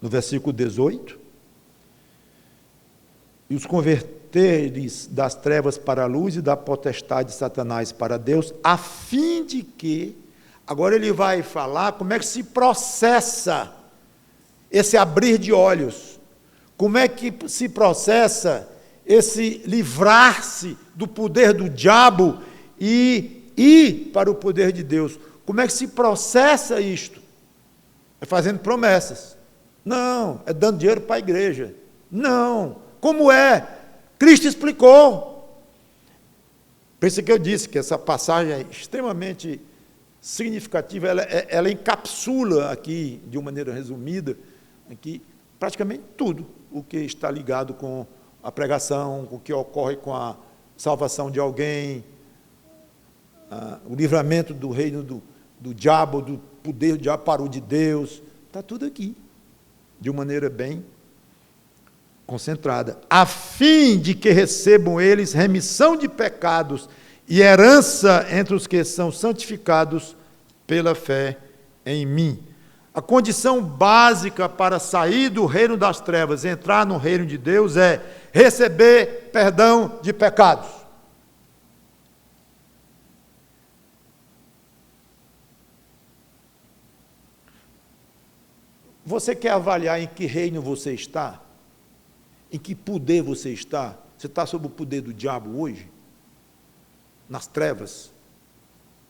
no versículo 18, e os converteres das trevas para a luz e da potestade de Satanás para Deus, a fim de que, agora ele vai falar como é que se processa esse abrir de olhos, como é que se processa esse livrar-se do poder do diabo e ir para o poder de Deus. Como é que se processa isto? É fazendo promessas. Não, é dando dinheiro para a igreja. Não. Como é? Cristo explicou. Por isso que eu disse que essa passagem é extremamente significativa, ela encapsula aqui, de uma maneira resumida, aqui, praticamente tudo o que está ligado com a pregação, com o que ocorre com a salvação de alguém, o livramento do reino do diabo, do poder do diabo para o de Deus, está tudo aqui, de uma maneira bem concentrada, a fim de que recebam eles remissão de pecados e herança entre os que são santificados pela fé em mim. A condição básica para sair do reino das trevas e entrar no reino de Deus é receber perdão de pecados. Você quer avaliar em que reino você está? Em que poder você está? Você está sob o poder do diabo hoje? Nas trevas?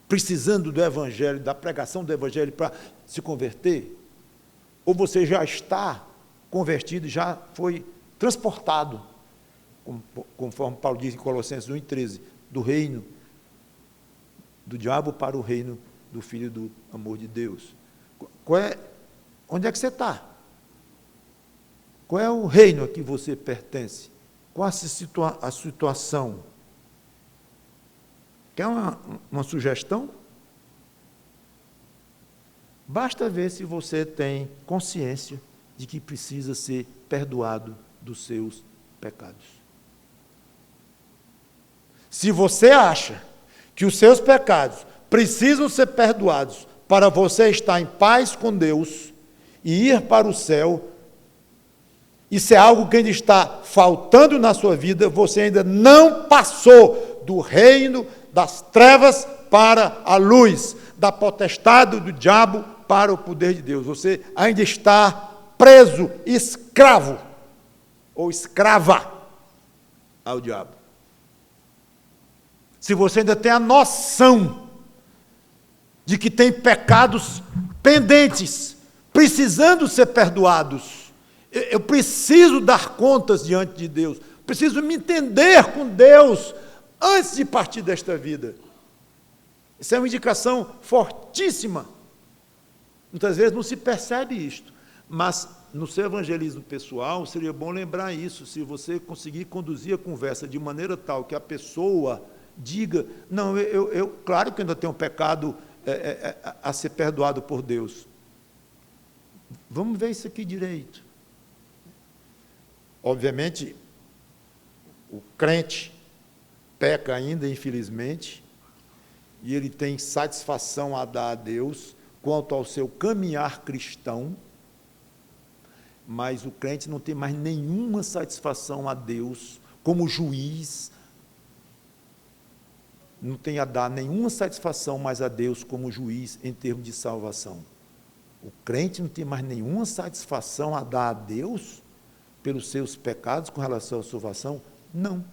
Precisando do Evangelho, da pregação do Evangelho para se converter? Ou você já está convertido, já foi transportado, conforme Paulo diz em Colossenses 1,13, do reino do diabo para o reino do Filho do amor de Deus? Onde é que você está? Qual é o reino a que você pertence? Qual a situação? Quer uma sugestão? Basta ver se você tem consciência de que precisa ser perdoado dos seus pecados. Se você acha que os seus pecados precisam ser perdoados para você estar em paz com Deus e ir para o céu, isso é algo que ainda está faltando na sua vida, você ainda não passou do reino das trevas para a luz, da potestade do diabo para o poder de Deus. Você ainda está preso, escravo, ou escrava ao diabo. Se você ainda tem a noção de que tem pecados pendentes, precisando ser perdoados, eu preciso dar contas diante de Deus, preciso me entender com Deus antes de partir desta vida. Isso é uma indicação fortíssima. Muitas vezes não se percebe isto, mas no seu evangelismo pessoal seria bom lembrar isso, se você conseguir conduzir a conversa de maneira tal que a pessoa diga, não, eu claro que ainda tenho um pecado a ser perdoado por Deus. Vamos ver isso aqui direito. Obviamente, o crente peca ainda, infelizmente, e ele tem satisfação a dar a Deus quanto ao seu caminhar cristão, mas o crente não tem mais nenhuma satisfação a Deus como juiz, não tem a dar nenhuma satisfação mais a Deus como juiz em termos de salvação. O crente não tem mais nenhuma satisfação a dar a Deus pelos seus pecados com relação à salvação? Não.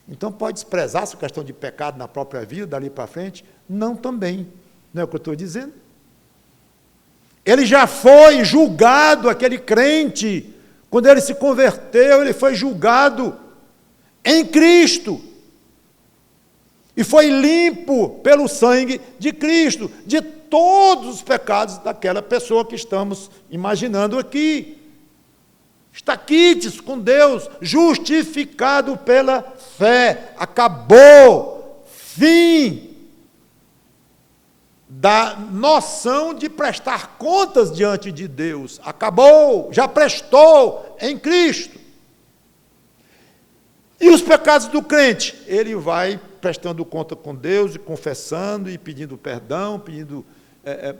Então pode desprezar essa questão de pecado na própria vida, dali para frente? Não também. Não é o que eu estou dizendo? Ele já foi julgado, aquele crente, quando ele se converteu, ele foi julgado em Cristo. E foi limpo pelo sangue de Cristo, de todos os pecados daquela pessoa que estamos imaginando aqui. Está quites com Deus, justificado pela fé. Acabou. Fim da noção de prestar contas diante de Deus. Acabou, já prestou em Cristo. E os pecados do crente? Ele vai prestando conta com Deus e confessando e pedindo perdão, pedindo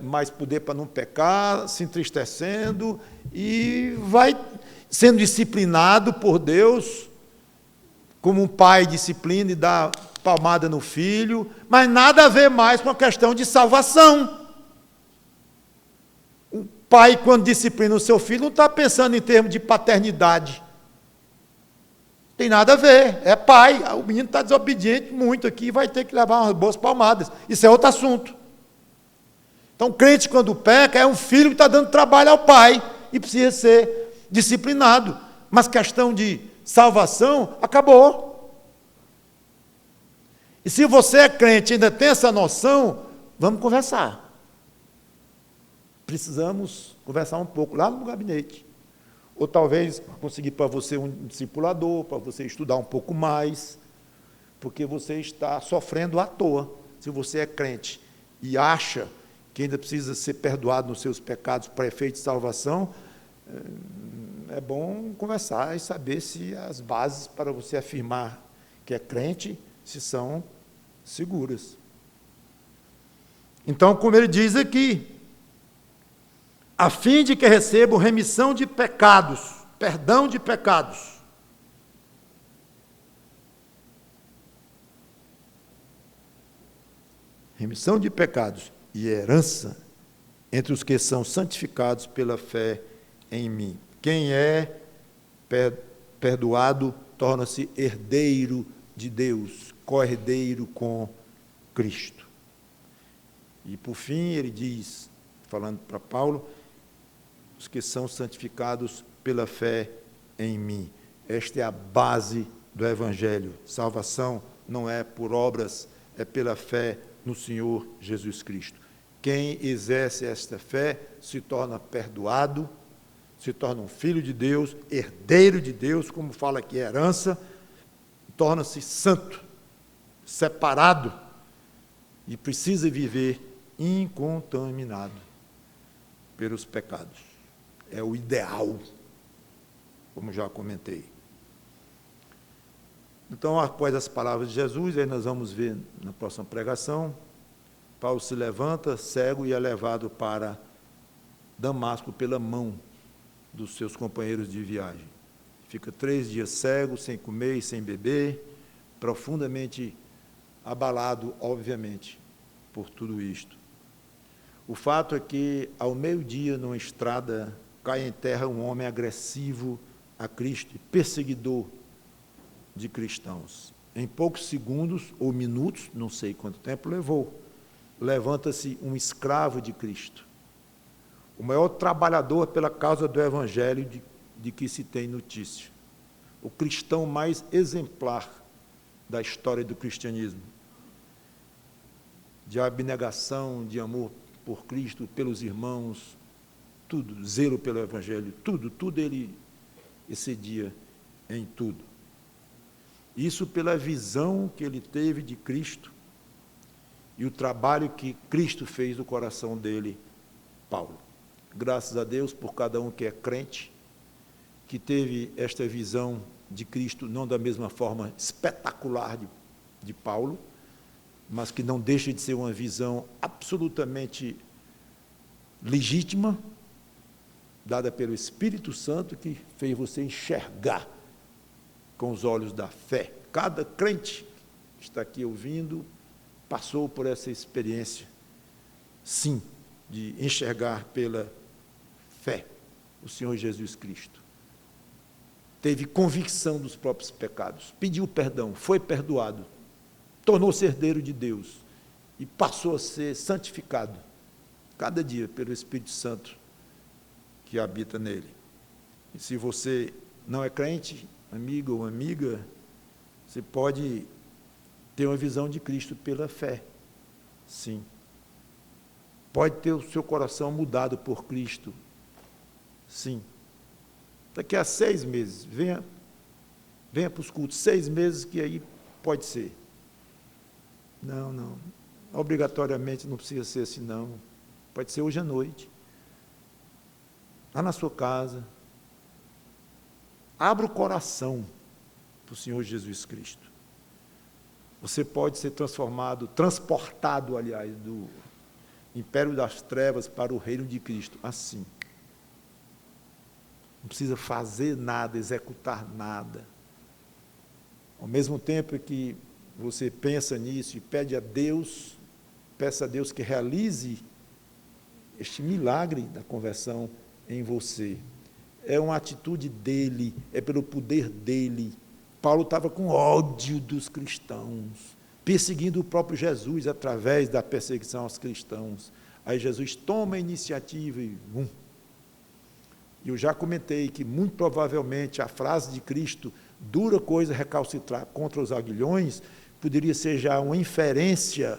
mais poder para não pecar, se entristecendo e vai sendo disciplinado por Deus, como um pai disciplina e dá palmada no filho, mas nada a ver mais com a questão de salvação. O pai, quando disciplina o seu filho, não está pensando em termos de paternidade. Tem nada a ver, é pai. O menino está desobediente muito aqui, vai ter que levar umas boas palmadas. Isso é outro assunto. Então, o crente, quando peca, é um filho que está dando trabalho ao pai e precisa ser disciplinado. Mas questão de salvação, acabou. E se você é crente e ainda tem essa noção, vamos conversar. Precisamos conversar um pouco lá no gabinete. Ou talvez conseguir para você um discipulador, para você estudar um pouco mais, porque você está sofrendo à toa. Se você é crente e acha que ainda precisa ser perdoado nos seus pecados para efeito de salvação, é bom conversar e saber se as bases para você afirmar que é crente, se são seguras. Então, como ele diz aqui, a fim de que recebam remissão de pecados, perdão de pecados. Remissão de pecados e herança entre os que são santificados pela fé em mim. Quem é perdoado torna-se herdeiro de Deus, co-herdeiro com Cristo. E por fim ele diz, falando para Paulo, os que são santificados pela fé em mim. Esta é a base do Evangelho. Salvação não é por obras, é pela fé no Senhor Jesus Cristo. Quem exerce esta fé se torna perdoado, se torna um filho de Deus, herdeiro de Deus, como fala aqui, herança, torna-se santo, separado, e precisa viver incontaminado pelos pecados. É o ideal, como já comentei. Então, após as palavras de Jesus, aí nós vamos ver na próxima pregação, Paulo se levanta, cego, e é levado para Damasco pela mão dos seus companheiros de viagem. Fica 3 dias cego, sem comer e sem beber, profundamente abalado, obviamente, por tudo isto. O fato é que, ao meio-dia, numa estrada, cai em terra um homem agressivo a Cristo e perseguidor de cristãos. Em poucos segundos ou minutos, não sei quanto tempo levou, levanta-se um escravo de Cristo, o maior trabalhador pela causa do Evangelho de que se tem notícia, o cristão mais exemplar da história do cristianismo, de abnegação, de amor por Cristo, pelos irmãos, tudo, zelo pelo Evangelho, tudo ele excedia em tudo. Isso pela visão que ele teve de Cristo e o trabalho que Cristo fez no coração dele, Paulo. Graças a Deus por cada um que é crente, que teve esta visão de Cristo, não da mesma forma espetacular de Paulo, mas que não deixa de ser uma visão absolutamente legítima, dada pelo Espírito Santo, que fez você enxergar com os olhos da fé. Cada crente que está aqui ouvindo passou por essa experiência, sim, de enxergar pela fé o Senhor Jesus Cristo. Teve convicção dos próprios pecados, pediu perdão, foi perdoado, tornou-se herdeiro de Deus e passou a ser santificado cada dia pelo Espírito Santo que habita nele. E se você não é crente, amigo ou amiga, Você pode ter uma visão de Cristo pela fé, sim. Pode ter o seu coração mudado por Cristo, sim. Daqui a 6 meses, venha para os cultos, 6 meses que aí pode ser. Não, obrigatoriamente não precisa ser assim, não. Pode ser hoje à noite, lá na sua casa. Abra o coração para o Senhor Jesus Cristo. Você pode ser transportado, aliás, do império das trevas para o reino de Cristo, assim. Não precisa fazer nada, executar nada. Ao mesmo tempo que você pensa nisso e peça a Deus que realize este milagre da conversão em você. É uma atitude dele, é pelo poder dele. Paulo estava com ódio dos cristãos, perseguindo o próprio Jesus através da perseguição aos cristãos. Aí Jesus toma a iniciativa e eu já comentei que muito provavelmente a frase de Cristo, dura coisa recalcitrar contra os aguilhões, poderia ser já uma inferência,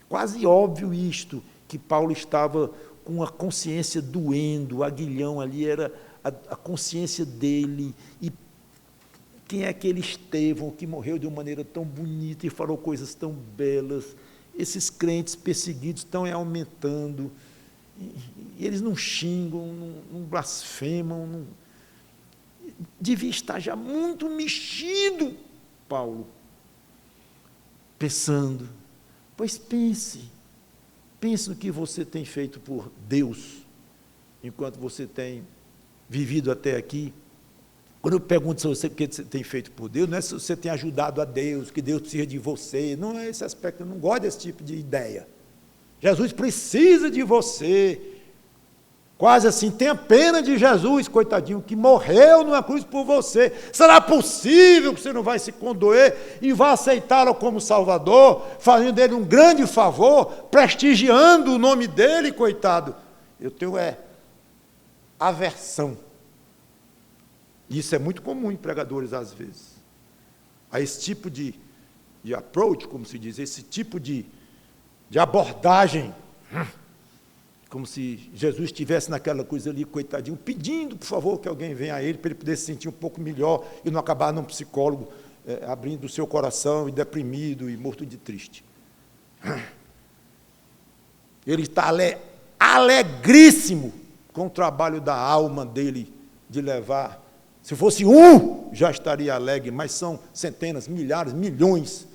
quase óbvio isto, que Paulo estava com a consciência doendo, o aguilhão ali era a consciência dele, e quem é aquele Estevão que morreu de uma maneira tão bonita e falou coisas tão belas? Esses crentes perseguidos estão aumentando, e eles não xingam, não blasfemam, devia estar já muito mexido, Paulo, pensando, pois pense no que você tem feito por Deus, enquanto você tem vivido até aqui. Quando eu pergunto se você o que você tem feito por Deus, não é se você tem ajudado a Deus, que Deus precisa de você, não é esse aspecto, eu não gosto desse tipo de ideia. Jesus precisa de você, quase assim, tenha pena de Jesus, coitadinho, que morreu numa cruz por você. Será possível que você não vai se condoer e vai aceitá-lo como Salvador, fazendo dele um grande favor, prestigiando o nome dele, coitado? Eu tenho aversão. Isso é muito comum em pregadores, às vezes. A esse tipo de approach, como se diz, esse tipo de abordagem, como se Jesus estivesse naquela coisa ali, coitadinho, pedindo, por favor, que alguém venha a ele, para ele poder se sentir um pouco melhor e não acabar num psicólogo, abrindo o seu coração e deprimido e morto de triste. Ele está alegríssimo com o trabalho da alma dele, de levar. Se fosse já estaria alegre, mas são centenas, milhares, milhões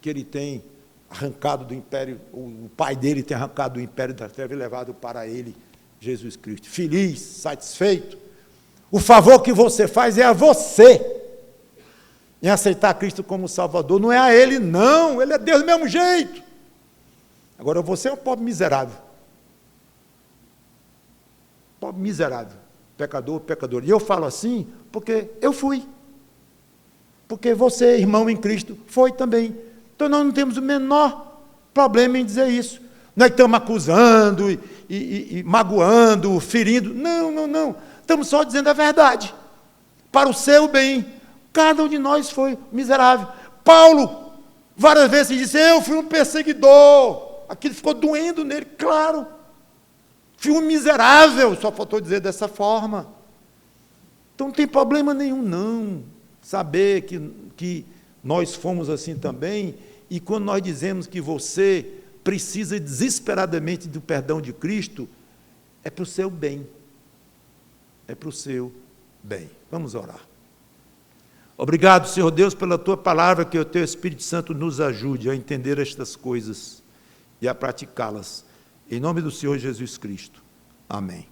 que ele tem arrancado do império, o pai dele tem arrancado do império da treva e levado para ele, Jesus Cristo. Feliz, satisfeito. O favor que você faz é a você, em aceitar Cristo como Salvador, não é a ele, não, ele é Deus do mesmo jeito. Agora você é um pobre miserável. Pobre miserável, pecador. E eu falo assim porque eu fui. Porque você, irmão em Cristo, foi também. Então nós não temos o menor problema em dizer isso. Nós estamos acusando e magoando, ferindo. Não. Estamos só dizendo a verdade. Para o seu bem. Cada um de nós foi miserável. Paulo, várias vezes disse, eu fui um perseguidor. Aquilo ficou doendo nele, claro. Fui um miserável, só faltou dizer dessa forma. Então não tem problema nenhum, não. Saber que nós fomos assim também, e quando nós dizemos que você precisa desesperadamente do perdão de Cristo, é para o seu bem. É para o seu bem. Vamos orar. Obrigado, Senhor Deus, pela Tua palavra, que o Teu Espírito Santo nos ajude a entender estas coisas e a praticá-las. Em nome do Senhor Jesus Cristo. Amém.